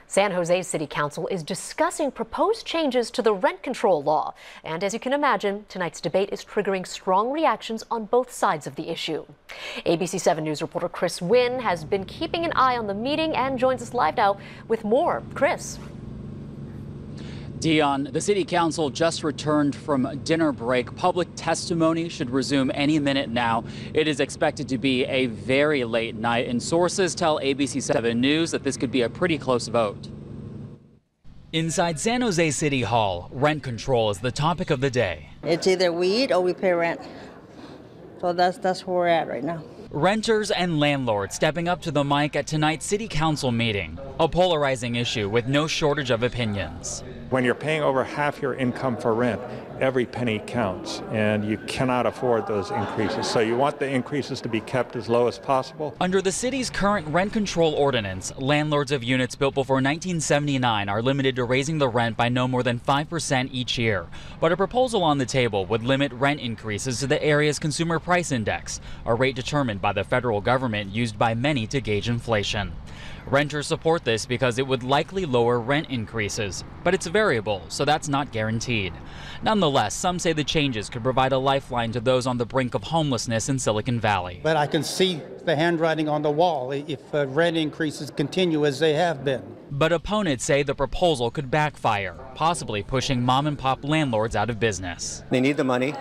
San Jose City Council is discussing proposed changes to the rent control law. And as you can imagine, tonight's debate is triggering strong reactions on both sides of the issue. ABC 7 News reporter Chris Wynn has been keeping an eye on the meeting and joins us live now with more. Chris. Dion, the City Council just returned from dinner break. Public testimony should resume any minute now. It is expected to be a very late night, and sources tell ABC 7 News that this could be a pretty close vote. Inside San Jose City Hall, rent control is the topic of the day. It's either we eat or we pay rent. So that's where we're at right now. Renters and landlords stepping up to the mic at tonight's City Council meeting, a polarizing issue with no shortage of opinions. When you're paying over half your income for rent, every penny counts, and you cannot afford those increases. So you want the increases to be kept as low as possible. Under the city's current rent control ordinance, landlords of units built before 1979 are limited to raising the rent by no more than 5% each year. But a proposal on the table would limit rent increases to the area's consumer price index, a rate determined by the federal government used by many to gauge inflation. Renters support this because it would likely lower rent increases, but it's variable, so that's not guaranteed. Nonetheless, some say the changes could provide a lifeline to those on the brink of homelessness in Silicon Valley. But I can see the handwriting on the wall if rent increases continue as they have been. But opponents say the proposal could backfire, possibly pushing mom-and-pop landlords out of business. They need the money,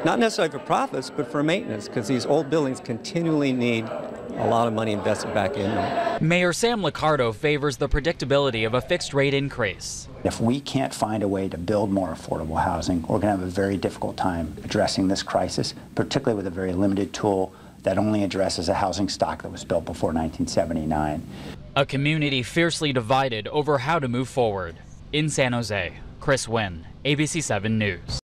not necessarily for profits, but for maintenance, because these old buildings continually need a lot of money invested back in them. Mayor Sam Liccardo favors the predictability of a fixed rate increase. If we can't find a way to build more affordable housing, we're going to have a very difficult time addressing this crisis, particularly with a very limited tool that only addresses a housing stock that was built before 1979. A community fiercely divided over how to move forward. In San Jose, Chris Wynn, ABC 7 News.